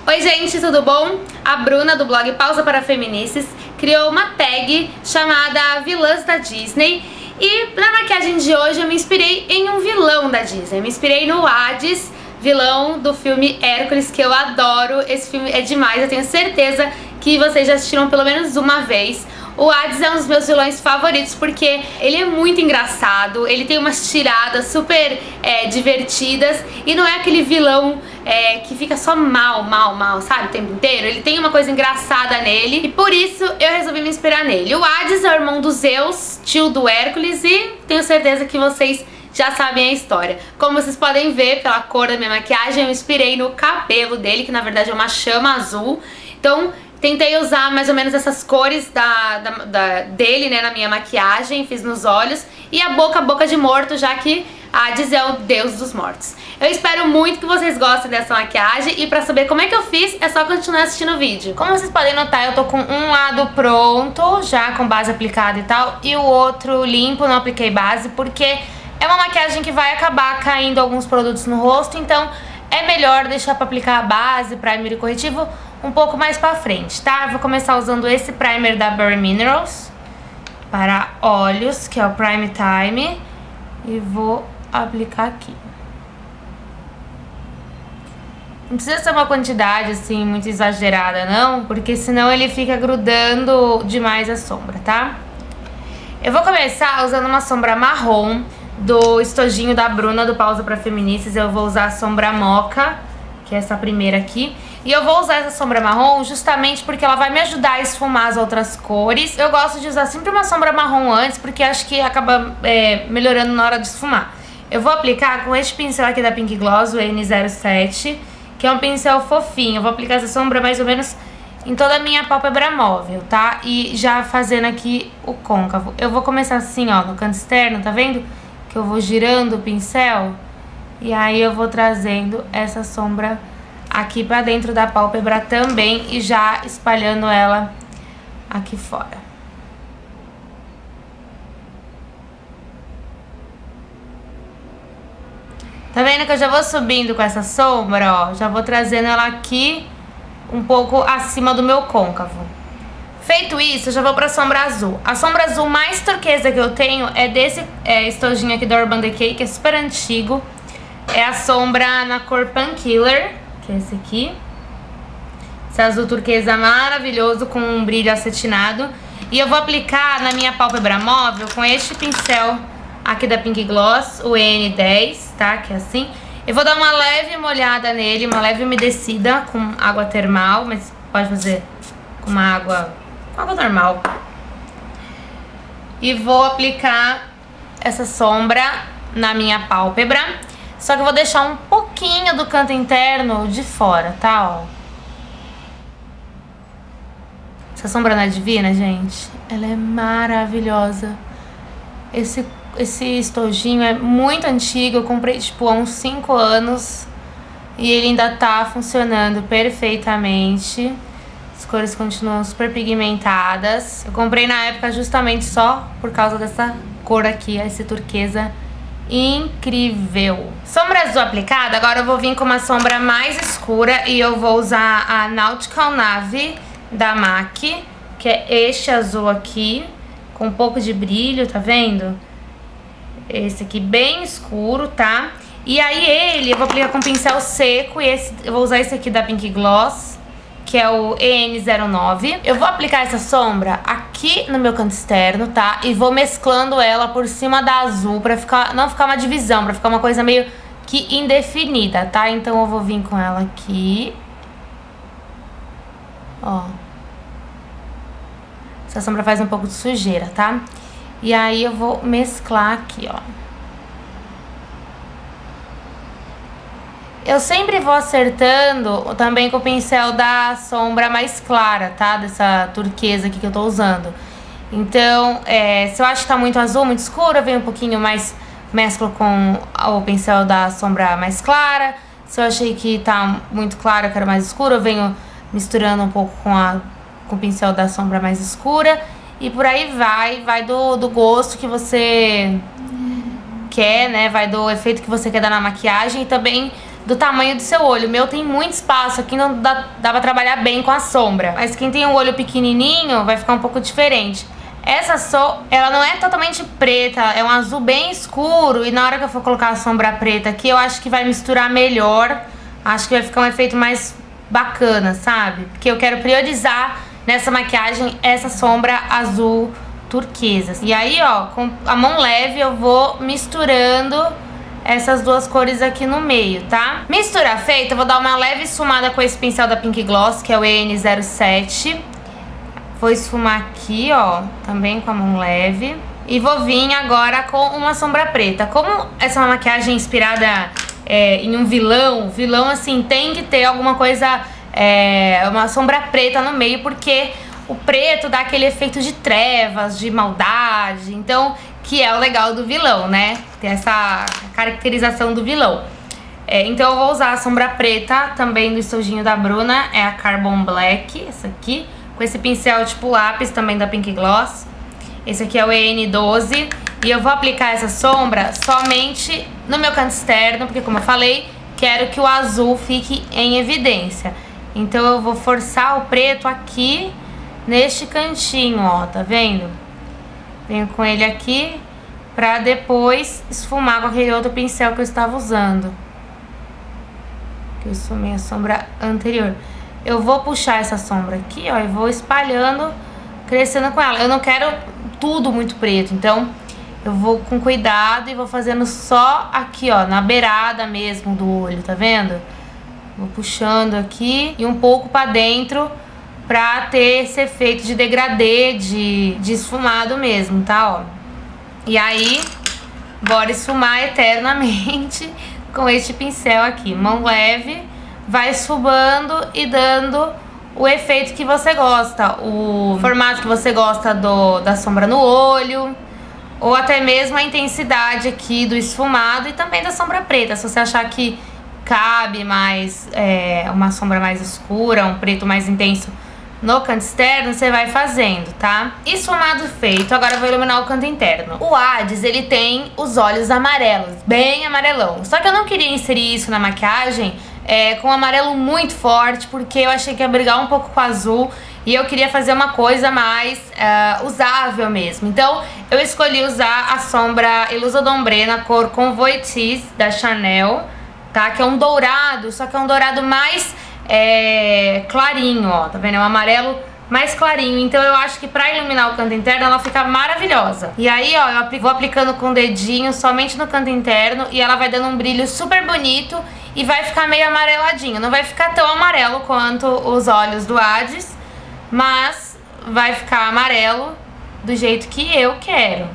Oi gente, tudo bom? A Bruna do blog Pausa para Feminices criou uma tag chamada Vilãs da Disney e na maquiagem de hoje eu me inspirei em um vilão da Disney. Eu me inspirei no Hades, vilão do filme Hércules, que eu adoro. Esse filme é demais, eu tenho certeza que vocês já assistiram pelo menos uma vez. O Hades é um dos meus vilões favoritos porque ele é muito engraçado, ele tem umas tiradas super divertidas e não é aquele vilão que fica só mal, sabe, o tempo inteiro. Ele tem uma coisa engraçada nele e por isso eu resolvi me inspirar nele. O Hades é o irmão do Zeus, tio do Hércules, e tenho certeza que vocês já sabem a história. Como vocês podem ver pela cor da minha maquiagem, eu me inspirei no cabelo dele, que na verdade é uma chama azul. Então tentei usar mais ou menos essas cores dele, né, na minha maquiagem, fiz nos olhos. E a boca de morto, já que Hades é o deus dos mortos. Eu espero muito que vocês gostem dessa maquiagem e pra saber como é que eu fiz, é só continuar assistindo o vídeo. Como vocês podem notar, eu tô com um lado pronto, já com base aplicada e tal, e o outro limpo, não apliquei base, porque é uma maquiagem que vai acabar caindo alguns produtos no rosto, então é melhor deixar pra aplicar a base, primer e corretivo um pouco mais pra frente, tá? Eu vou começar usando esse primer da Bare Minerals para olhos, que é o Prime Time, e vou aplicar aqui. Não precisa ser uma quantidade assim muito exagerada não, porque senão ele fica grudando demais a sombra, tá? Eu vou começar usando uma sombra marrom do estojinho da Bruna do Pausa para Feminices. Eu vou usar a sombra Mocha, que é essa primeira aqui. E eu vou usar essa sombra marrom justamente porque ela vai me ajudar a esfumar as outras cores. Eu gosto de usar sempre uma sombra marrom antes, porque acho que acaba melhorando na hora de esfumar. Eu vou aplicar com este pincel aqui da Pink Gloss, o N07, que é um pincel fofinho. Eu vou aplicar essa sombra mais ou menos em toda a minha pálpebra móvel, tá? E já fazendo aqui o côncavo. Eu vou começar assim, ó, no canto externo, tá vendo? Que eu vou girando o pincel e aí eu vou trazendo essa sombra aqui pra dentro da pálpebra também e já espalhando ela aqui fora. Tá vendo que eu já vou subindo com essa sombra, ó? Já vou trazendo ela aqui um pouco acima do meu côncavo. Feito isso, eu já vou pra sombra azul. A sombra azul mais turquesa que eu tenho é desse estojinho aqui da Urban Decay, que é super antigo. É a sombra na cor Painkiller, que é esse aqui. Esse azul turquesa maravilhoso com um brilho acetinado. E eu vou aplicar na minha pálpebra móvel com este pincel aqui da Pink Gloss, o N10, tá? Que é assim. Eu vou dar uma leve molhada nele, uma leve umedecida com água termal, mas pode fazer com uma água normal. E vou aplicar essa sombra na minha pálpebra. Só que eu vou deixar um pouquinho do canto interno de fora, tá? Ó. Essa sombra não é divina, gente? Ela é maravilhosa. Esse estojinho é muito antigo. Eu comprei, tipo, há uns 5 anos. E ele ainda tá funcionando perfeitamente. As cores continuam super pigmentadas. Eu comprei na época justamente só por causa dessa cor aqui, esse turquesa incrível. Sombra azul aplicada, agora eu vou vir com uma sombra mais escura e eu vou usar a Nautical Navy da MAC, que é este azul aqui, com um pouco de brilho, tá vendo? Esse aqui bem escuro, tá? E aí eu vou aplicar com pincel seco e eu vou usar esse aqui da Pink Gloss, que é o EN09. Eu vou aplicar essa sombra aqui no meu canto externo, tá? E vou mesclando ela por cima da azul pra não ficar uma divisão, pra ficar uma coisa meio que indefinida, tá? Então eu vou vir com ela aqui. Ó. Essa sombra faz um pouco de sujeira, tá? E aí eu vou mesclar aqui, ó. Eu sempre vou acertando também com o pincel da sombra mais clara, tá? Dessa turquesa aqui que eu tô usando. Então, se eu acho que tá muito azul, muito escuro, eu venho um pouquinho mais, mesclo com o pincel da sombra mais clara. Se eu achei que tá muito claro, eu quero mais escuro, eu venho misturando um pouco com o pincel da sombra mais escura. E por aí vai do gosto que você quer, né? Vai do efeito que você quer dar na maquiagem e também do tamanho do seu olho. O meu tem muito espaço, aqui não dá pra trabalhar bem com a sombra. Mas quem tem um olho pequenininho vai ficar um pouco diferente. Essa ela não é totalmente preta, é um azul bem escuro. E na hora que eu for colocar a sombra preta aqui, eu acho que vai misturar melhor. Acho que vai ficar um efeito mais bacana, sabe? Porque eu quero priorizar nessa maquiagem essa sombra azul turquesa. E aí, ó, com a mão leve eu vou misturando essas duas cores aqui no meio, tá? Mistura feita, eu vou dar uma leve esfumada com esse pincel da Pink Gloss, que é o EN07. Vou esfumar aqui, ó, também com a mão leve. E vou vir agora com uma sombra preta. Como essa é uma maquiagem inspirada em um vilão, assim, tem que ter alguma coisa, uma sombra preta no meio, porque o preto dá aquele efeito de trevas, de maldade, então, que é o legal do vilão, né? Tem essa caracterização do vilão. Então eu vou usar a sombra preta também do estojinho da Bruna, é a Carbon Black, essa aqui, com esse pincel tipo lápis também da Pink Gloss. Esse aqui é o EN12 e eu vou aplicar essa sombra somente no meu canto externo, porque como eu falei, quero que o azul fique em evidência. Então eu vou forçar o preto aqui neste cantinho, ó, tá vendo? Venho com ele aqui pra depois esfumar com aquele outro pincel que eu estava usando, que eu esfumei a sombra anterior. Eu vou puxar essa sombra aqui, ó, e vou espalhando, crescendo com ela. Eu não quero tudo muito preto, então eu vou com cuidado e vou fazendo só aqui, ó, na beirada mesmo do olho, tá vendo? Vou puxando aqui e um pouco pra dentro pra ter esse efeito de degradê, de esfumado mesmo, tá, ó. E aí, bora esfumar eternamente com este pincel aqui. Mão leve, vai esfumando e dando o efeito que você gosta, o formato que você gosta da sombra no olho, ou até mesmo a intensidade aqui do esfumado e também da sombra preta. Se você achar que cabe mais uma sombra mais escura, um preto mais intenso no canto externo, você vai fazendo, tá? Esfumado feito, agora eu vou iluminar o canto interno. O Hades, ele tem os olhos amarelos, bem amarelão. Só que eu não queria inserir isso na maquiagem com um amarelo muito forte, porque eu achei que ia brigar um pouco com o azul e eu queria fazer uma coisa mais usável mesmo. Então eu escolhi usar a sombra Ilusa d'Ombre na cor Convoitise da Chanel, tá? Que é um dourado, só que é um dourado mais clarinho, ó, tá vendo? É um amarelo mais clarinho, então eu acho que pra iluminar o canto interno ela fica maravilhosa. E aí, ó, eu vou aplicando com o dedinho somente no canto interno e ela vai dando um brilho super bonito e vai ficar meio amareladinho. Não vai ficar tão amarelo quanto os olhos do Hades, mas vai ficar amarelo do jeito que eu quero.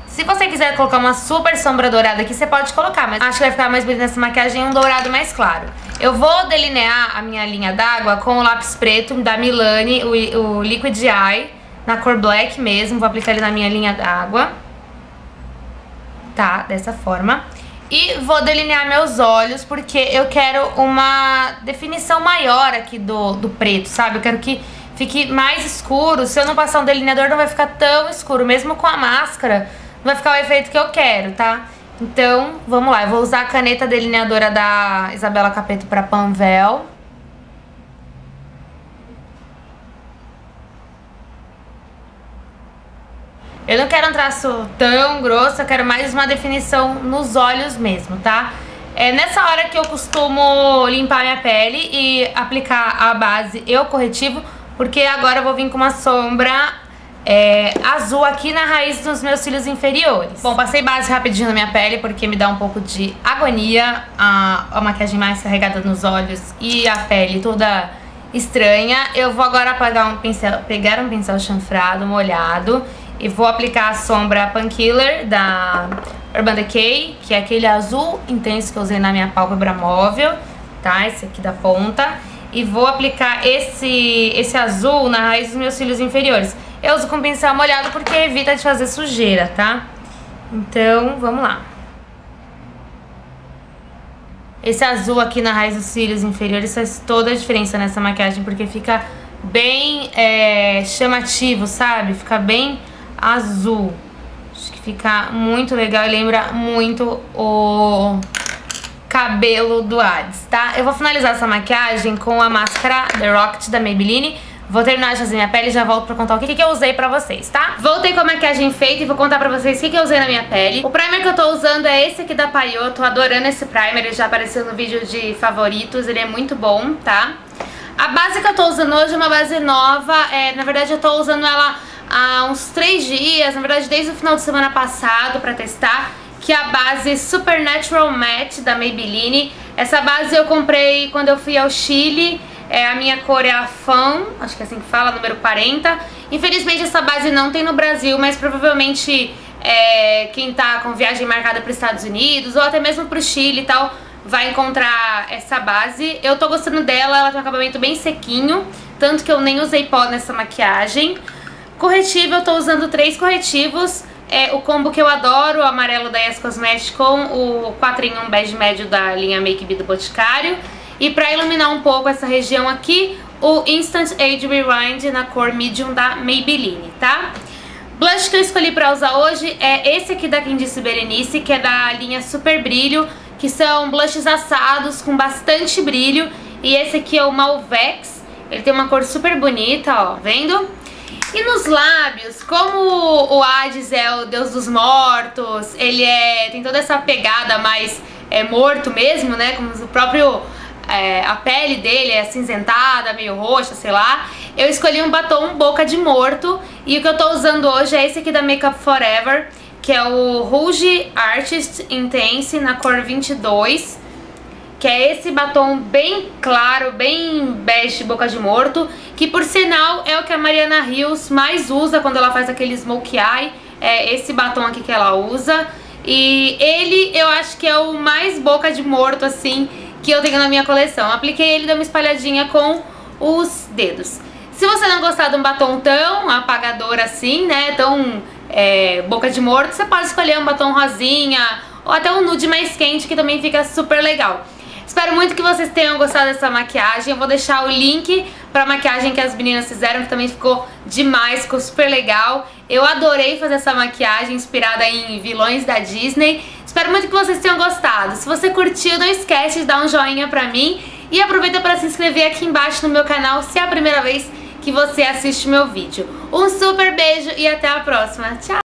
Se você quiser colocar uma super sombra dourada aqui, você pode colocar, mas acho que vai ficar mais bonito nessa maquiagem um dourado mais claro. Eu vou delinear a minha linha d'água com o lápis preto da Milani, o Liquid Eye, na cor Black mesmo. Vou aplicar ele na minha linha d'água, tá? Dessa forma. E vou delinear meus olhos, porque eu quero uma definição maior aqui do preto, sabe? Eu quero que fique mais escuro. Se eu não passar um delineador, não vai ficar tão escuro. Mesmo com a máscara, não vai ficar o efeito que eu quero, tá? Então, vamos lá. Eu vou usar a caneta delineadora da Isabela Capeto pra Panvel. Eu não quero um traço tão grosso, eu quero mais uma definição nos olhos mesmo, tá? É nessa hora que eu costumo limpar minha pele e aplicar a base e o corretivo, porque agora eu vou vir com uma sombra azul aqui na raiz dos meus cílios inferiores. Bom, passei base rapidinho na minha pele porque me dá um pouco de agonia a maquiagem mais carregada nos olhos e a pele toda estranha. Eu vou agora pegar um pincel chanfrado, molhado, e vou aplicar a sombra Painkiller da Urban Decay, que é aquele azul intenso que eu usei na minha pálpebra móvel, tá? Esse aqui da ponta. E vou aplicar esse azul na raiz dos meus cílios inferiores. Eu uso com pincel molhado porque evita de fazer sujeira, tá? Então, vamos lá. Esse azul aqui na raiz dos cílios inferiores faz toda a diferença nessa maquiagem, porque fica bem chamativo, sabe? Fica bem azul. Acho que fica muito legal e lembra muito o cabelo do Hades, tá? Eu vou finalizar essa maquiagem com a máscara The Rocket da Maybelline. Vou terminar de fazer minha pele e já volto pra contar o que eu usei pra vocês, tá? Voltei com a maquiagem feita e vou contar pra vocês o que eu usei na minha pele. O primer que eu tô usando é esse aqui da Payot. Tô adorando esse primer, ele já apareceu no vídeo de favoritos, ele é muito bom, tá? A base que eu tô usando hoje é uma base nova, na verdade eu tô usando ela há uns 3 dias, na verdade desde o final de semana passado pra testar, que é a base Supernatural Matte da Maybelline. Essa base eu comprei quando eu fui ao Chile. A minha cor é a Fan, acho que é assim que fala, número 40. Infelizmente essa base não tem no Brasil, mas provavelmente quem tá com viagem marcada para os Estados Unidos ou até mesmo pro Chile e tal, vai encontrar essa base. Eu tô gostando dela, ela tem um acabamento bem sequinho, tanto que eu nem usei pó nessa maquiagem. Corretivo, eu tô usando 3 corretivos. O combo que eu adoro, o amarelo da Yes Cosmetics com o 4 em 1 bege médio da linha Make Me do Boticário. E pra iluminar um pouco essa região aqui, o Instant Age Rewind na cor Medium da Maybelline, tá? Blush que eu escolhi pra usar hoje é esse aqui da Quem Disse Berenice, que é da linha Super Brilho, que são blushes assados com bastante brilho. E esse aqui é o Malvex, ele tem uma cor super bonita, ó, vendo? E nos lábios, como o Hades é o deus dos mortos, ele tem toda essa pegada mais morto mesmo, né? Como o próprio... a pele dele é acinzentada, meio roxa, sei lá. Eu escolhi um batom Boca de Morto. E o que eu tô usando hoje é esse aqui da Makeup Forever, que é o Rouge Artist Intense na cor 22, que é esse batom bem claro, bem bege, Boca de Morto, que por sinal é o que a Mariana Hills mais usa quando ela faz aquele smokey eye. É esse batom aqui que ela usa. E ele eu acho que é o mais Boca de Morto, assim, que eu tenho na minha coleção. Apliquei ele, dei uma espalhadinha com os dedos. Se você não gostar de um batom tão apagador assim, né, tão Boca de Morto, você pode escolher um batom rosinha ou até um nude mais quente, que também fica super legal. Espero muito que vocês tenham gostado dessa maquiagem. Eu vou deixar o link pra maquiagem que as meninas fizeram, que também ficou demais, ficou super legal. Eu adorei fazer essa maquiagem inspirada em vilões da Disney. Espero muito que vocês tenham gostado. Se você curtiu, não esquece de dar um joinha pra mim. E aproveita para se inscrever aqui embaixo no meu canal, se é a primeira vez que você assiste meu vídeo. Um super beijo e até a próxima. Tchau!